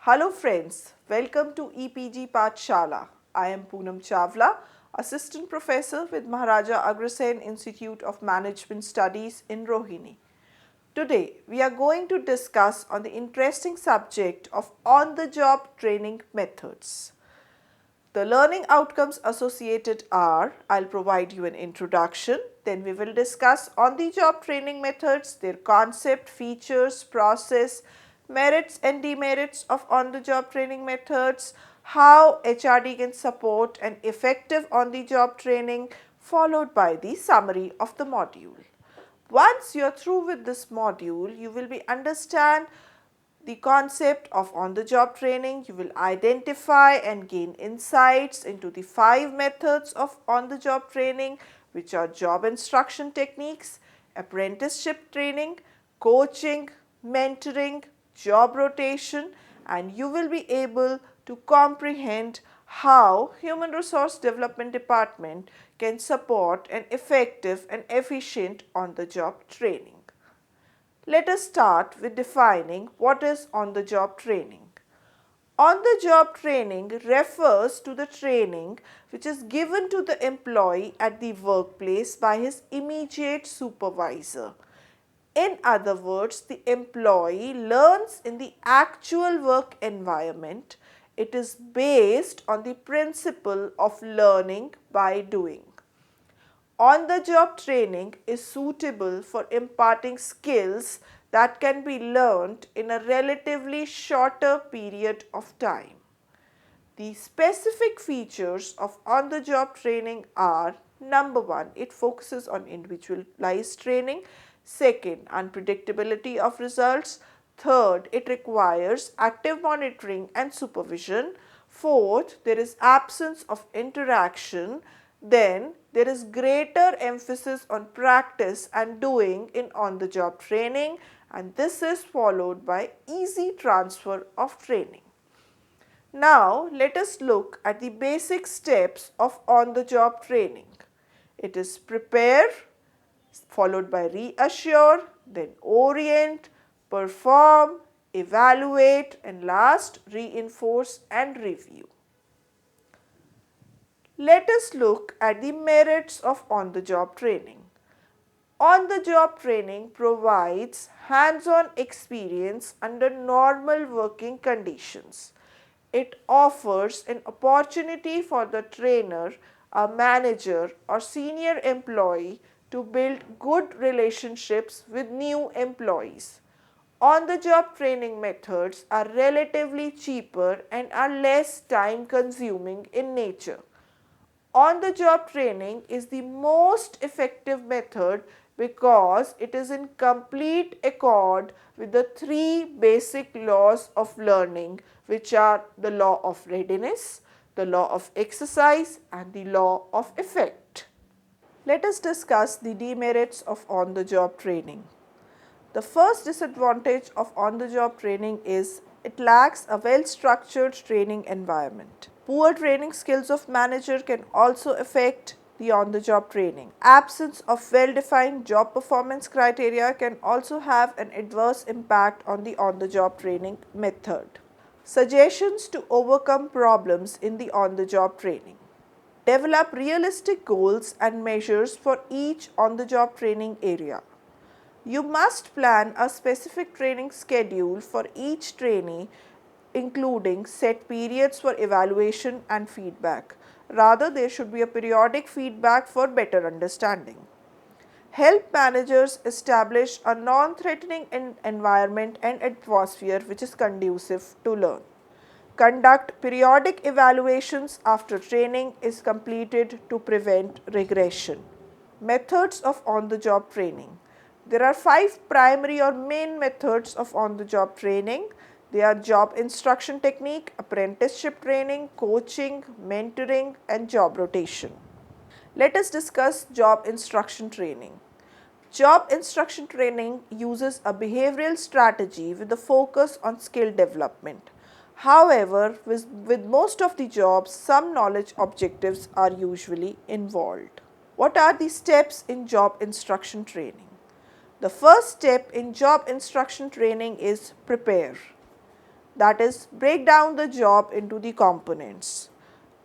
Hello friends, welcome to EPG Pathshala. I am Poonam Chawla, Assistant Professor with Maharaja Agrasen Institute of Management Studies in Rohini. Today we are going to discuss on the interesting subject of on-the-job training methods. The learning outcomes associated are, I'll provide you an introduction, then we will discuss on-the-job training methods, their concept, features, process, merits and demerits of on-the-job training methods, how HRD can support an effective on-the-job training, followed by the summary of the module. Once you are through with this module, you will be understand the concept of on-the-job training. You will identify and gain insights into the 5 methods of on-the-job training, which are job instruction techniques, apprenticeship training, coaching, mentoring, job rotation, and you will be able to comprehend how Human Resource Development Department can support an effective and efficient on-the-job training. Let us start with defining what is on-the-job training. On-the-job training refers to the training which is given to the employee at the workplace by his immediate supervisor. In other words, the employee learns in the actual work environment. It is based on the principle of learning by doing. On-the-job training is suitable for imparting skills that can be learned in a relatively shorter period of time. The specific features of on-the-job training are: number 1, it focuses on individualized training. Second, unpredictability of results. Third, it requires active monitoring and supervision. Fourth, there is absence of interaction. Then there is greater emphasis on practice and doing in on-the-job training, and this is followed by easy transfer of training. Now let us look at the basic steps of on-the-job training. It is prepare, followed by reassure, then orient, perform, evaluate, and last reinforce and review. Let us look at the merits of on-the-job training. On-the-job training provides hands-on experience under normal working conditions. It offers an opportunity for the trainer, a manager, or senior employee to build good relationships with new employees. On-the-job training methods are relatively cheaper and are less time-consuming in nature. On-the-job training is the most effective method because it is in complete accord with the 3 basic laws of learning, which are the law of readiness, the law of exercise, and the law of effect. Let us discuss the demerits of on-the-job training. The first disadvantage of on-the-job training is it lacks a well-structured training environment. Poor training skills of manager can also affect the on-the-job training. Absence of well-defined job performance criteria can also have an adverse impact on the on-the-job training method. Suggestions to overcome problems in the on-the-job training. Develop realistic goals and measures for each on-the-job training area. You must plan a specific training schedule for each trainee, including set periods for evaluation and feedback. Rather, there should be a periodic feedback for better understanding. Help managers establish a non-threatening environment and atmosphere which is conducive to learn. Conduct periodic evaluations after training is completed to prevent regression. Methods of on-the-job training. There are 5 primary or main methods of on-the-job training. They are job instruction technique, apprenticeship training, coaching, mentoring, and job rotation. Let us discuss job instruction training. Job instruction training uses a behavioral strategy with a focus on skill development. However, with most of the jobs, some knowledge objectives are usually involved. What are the steps in job instruction training? The first step in job instruction training is prepare. That is, break down the job into the components.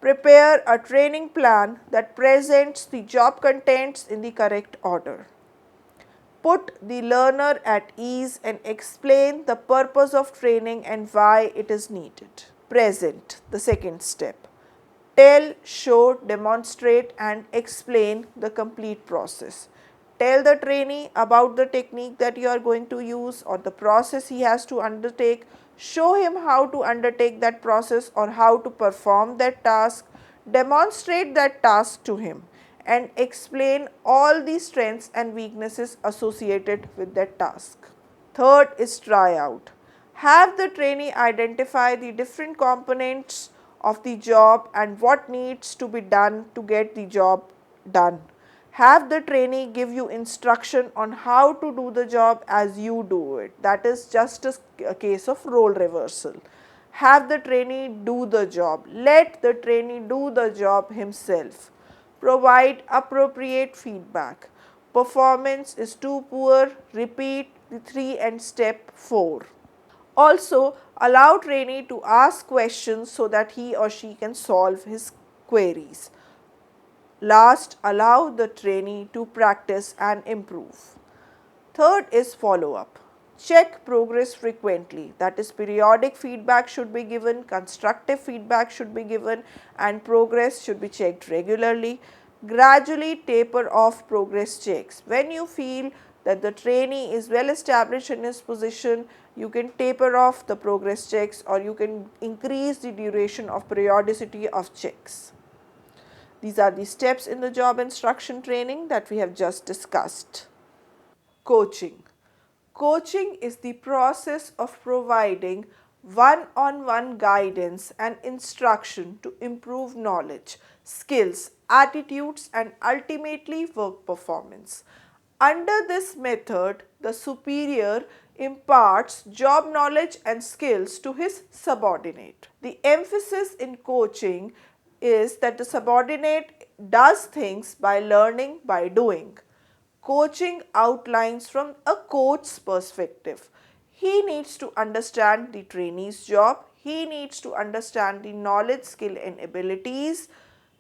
Prepare a training plan that presents the job contents in the correct order. Put the learner at ease and explain the purpose of training and why it is needed. Present, the second step. Tell, show, demonstrate and explain the complete process. Tell the trainee about the technique that you are going to use or the process he has to undertake. Show him how to undertake that process or how to perform that task. Demonstrate that task to him and explain all the strengths and weaknesses associated with that task. Third is try out. Have the trainee identify the different components of the job and what needs to be done to get the job done. Have the trainee give you instruction on how to do the job as you do it. That is just a case of role reversal. Have the trainee do the job. Let the trainee do the job himself. Provide appropriate feedback. Performance is too poor. Repeat the 3 and step 4. Also, allow trainee to ask questions so that he or she can solve his queries. Last, allow the trainee to practice and improve. Third is follow up. Check progress frequently. That is, periodic feedback should be given, constructive feedback should be given, and progress should be checked regularly. Gradually taper off progress checks. When you feel that the trainee is well established in his position, you can taper off the progress checks or you can increase the duration of periodicity of checks. These are the steps in the job instruction training that we have just discussed. Coaching. Coaching is the process of providing one-on-one guidance and instruction to improve knowledge, skills, attitudes and ultimately work performance. Under this method, the superior imparts job knowledge and skills to his subordinate. The emphasis in coaching is that the subordinate does things by learning by doing. Coaching outlines from a coach's perspective. He needs to understand the trainee's job. He needs to understand the knowledge, skill and abilities.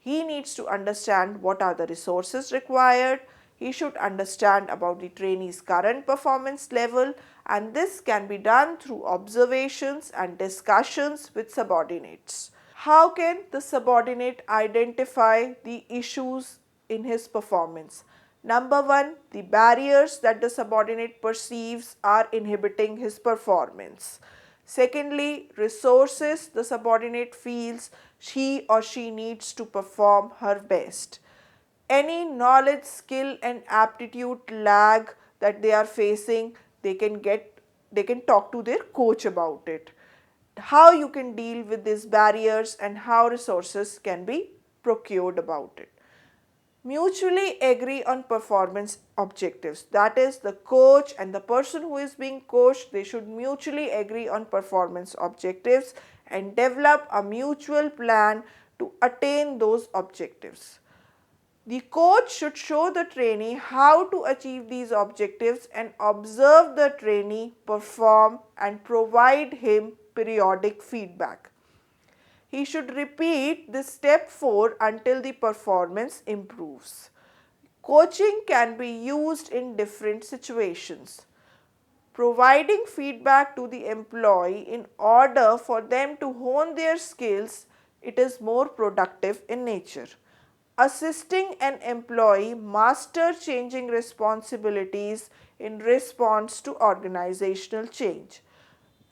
He needs to understand what are the resources required. He should understand about the trainee's current performance level, and this can be done through observations and discussions with subordinates. How can the subordinate identify the issues in his performance? Number one, the barriers that the subordinate perceives are inhibiting his performance. Secondly, resources the subordinate feels he or she needs to perform her best. Any knowledge, skill and aptitude lag that they are facing, they can talk to their coach about it. How you can deal with these barriers and how resources can be procured about it. Mutually agree on performance objectives. That is, the coach and the person who is being coached, they should mutually agree on performance objectives and develop a mutual plan to attain those objectives. The coach should show the trainee how to achieve these objectives and observe the trainee perform and provide him periodic feedback. He should repeat this step 4 until the performance improves. Coaching can be used in different situations. Providing feedback to the employee in order for them to hone their skills, it is more productive in nature. Assisting an employee master changing responsibilities in response to organizational change.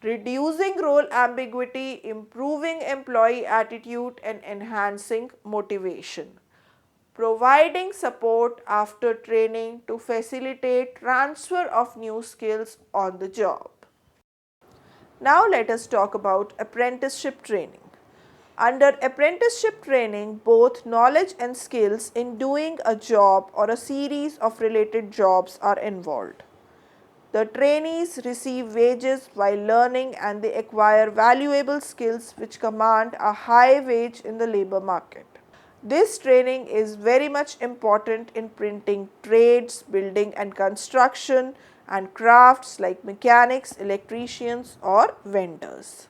Reducing role ambiguity, improving employee attitude and enhancing motivation. Providing support after training to facilitate transfer of new skills on the job. Now let us talk about apprenticeship training. Under apprenticeship training, both knowledge and skills in doing a job or a series of related jobs are involved. The trainees receive wages while learning and they acquire valuable skills which command a high wage in the labor market. This training is very much important in printing trades, building and construction and crafts like mechanics, electricians or vendors.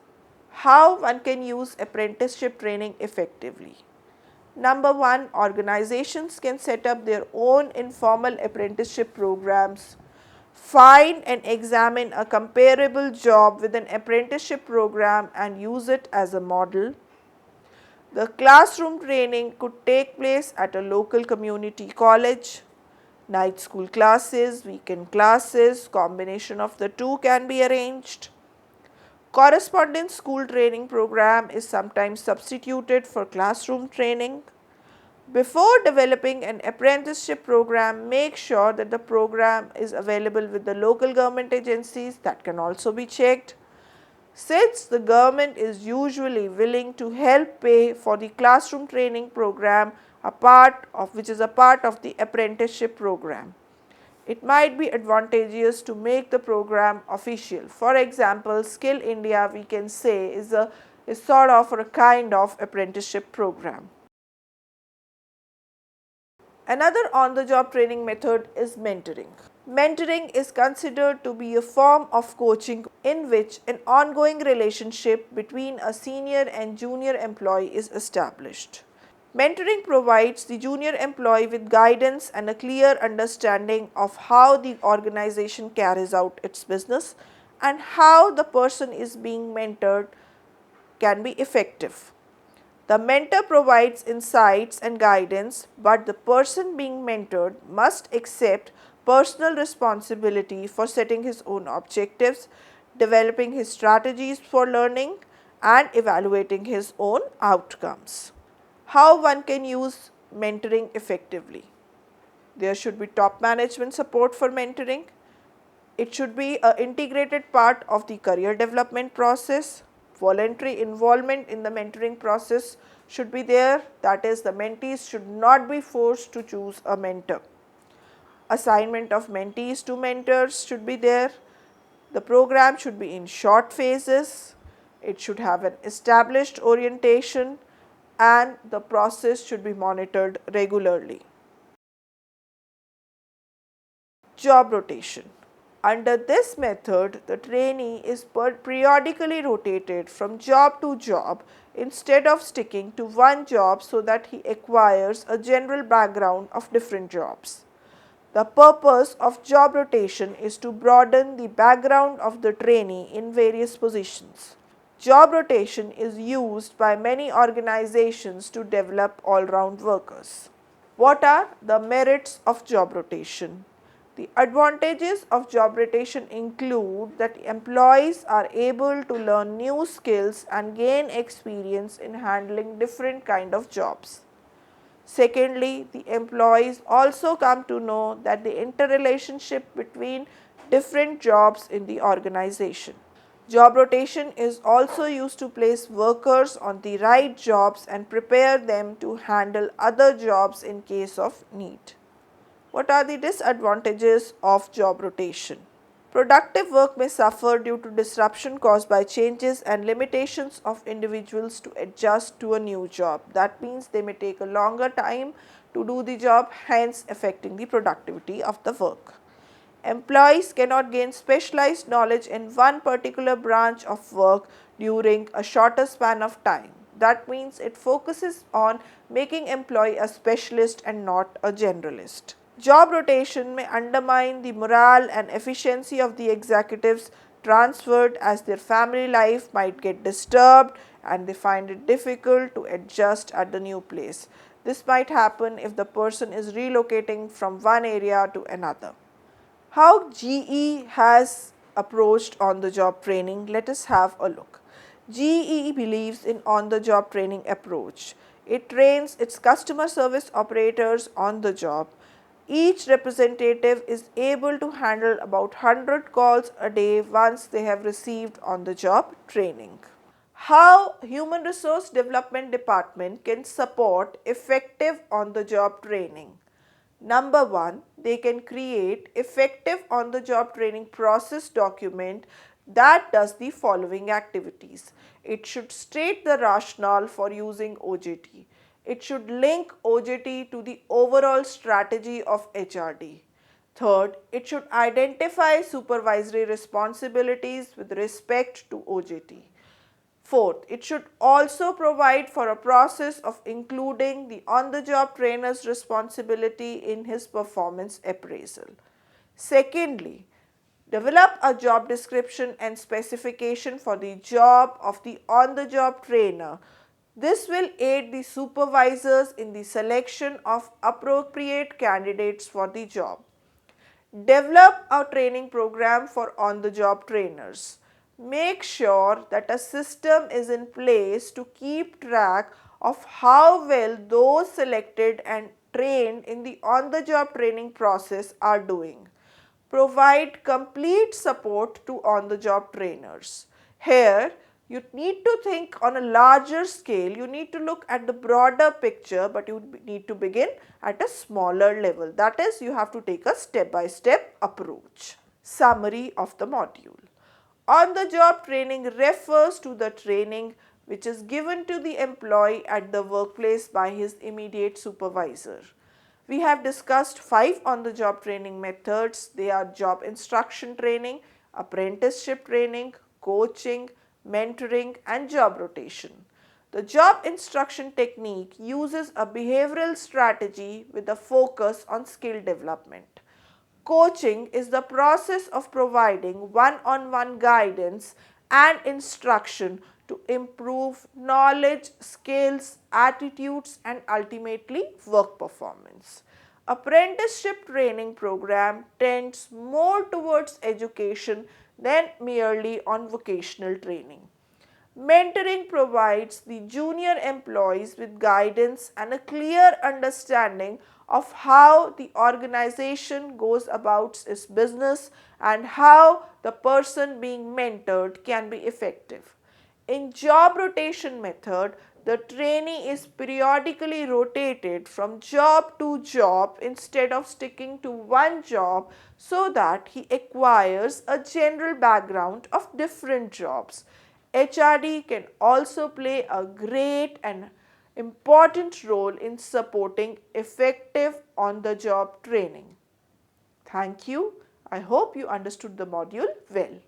How one can use apprenticeship training effectively. Number one, organizations can set up their own informal apprenticeship programs. Find and examine a comparable job with an apprenticeship program and use it as a model. The classroom training could take place at a local community college. Night school classes, weekend classes, combination of the two can be arranged. Correspondence school training program is sometimes substituted for classroom training. Before developing an apprenticeship program, make sure that the program is available with the local government agencies. That can also be checked. Since the government is usually willing to help pay for the classroom training program, which is a part of the apprenticeship program, it might be advantageous to make the program official. For example, Skill India, we can say, is sort of a kind of apprenticeship program. Another on-the-job training method is mentoring. Mentoring is considered to be a form of coaching in which an ongoing relationship between a senior and junior employee is established. Mentoring provides the junior employee with guidance and a clear understanding of how the organization carries out its business and how the person is being mentored can be effective. The mentor provides insights and guidance, but the person being mentored must accept personal responsibility for setting his own objectives, developing his strategies for learning, and evaluating his own outcomes. How one can use mentoring effectively? There should be top management support for mentoring. It should be an integrated part of the career development process. Voluntary involvement in the mentoring process should be there, that is, the mentees should not be forced to choose a mentor. Assignment of mentees to mentors should be there. The program should be in short phases. It should have an established orientation and the process should be monitored regularly. Job rotation. Under this method, the trainee is periodically rotated from job to job instead of sticking to one job so that he acquires a general background of different jobs. The purpose of job rotation is to broaden the background of the trainee in various positions. Job rotation is used by many organizations to develop all-round workers. What are the merits of job rotation? The advantages of job rotation include that employees are able to learn new skills and gain experience in handling different kind of jobs. Secondly, the employees also come to know that the interrelationship between different jobs in the organization. Job rotation is also used to place workers on the right jobs and prepare them to handle other jobs in case of need. What are the disadvantages of job rotation? Productive work may suffer due to disruption caused by changes and limitations of individuals to adjust to a new job. That means they may take a longer time to do the job, hence affecting the productivity of the work. Employees cannot gain specialized knowledge in one particular branch of work during a shorter span of time. That means it focuses on making employee a specialist and not a generalist. Job rotation may undermine the morale and efficiency of the executives transferred, as their family life might get disturbed and they find it difficult to adjust at the new place. This might happen if the person is relocating from one area to another. How GE has approached on-the-job training? Let us have a look. GE believes in on-the-job training approach. It trains its customer service operators on the job. Each representative is able to handle about 100 calls a day once they have received on-the-job training. How Human Resource Development Department can support effective on-the-job training? Number one, they can create effective on-the-job training process document that does the following activities. It should state the rationale for using OJT. It should link OJT to the overall strategy of HRD. Third, it should identify supervisory responsibilities with respect to OJT. Fourth, it should also provide for a process of including the on-the-job trainer's responsibility in his performance appraisal. Secondly, develop a job description and specification for the job of the on-the-job trainer. This will aid the supervisors in the selection of appropriate candidates for the job. Develop a training program for on-the-job trainers. Make sure that a system is in place to keep track of how well those selected and trained in the on-the-job training process are doing. Provide complete support to on-the-job trainers. Here, you need to think on a larger scale. You need to look at the broader picture, but you need to begin at a smaller level. That is, you have to take a step-by-step approach. Summary of the module. On-the-job training refers to the training which is given to the employee at the workplace by his immediate supervisor. We have discussed 5 on-the-job training methods. They are job instruction training, apprenticeship training, coaching, mentoring and job rotation. The job instruction technique uses a behavioral strategy with a focus on skill development. Coaching is the process of providing one-on-one guidance and instruction to improve knowledge, skills, attitudes and ultimately work performance. Apprenticeship training program tends more towards education than merely on vocational training. Mentoring provides the junior employees with guidance and a clear understanding of how the organization goes about its business and how the person being mentored can be effective. In job rotation method, the trainee is periodically rotated from job to job instead of sticking to one job so that he acquires a general background of different jobs. HRD can also play a great and important role in supporting effective on-the-job training. Thank you. I hope you understood the module well.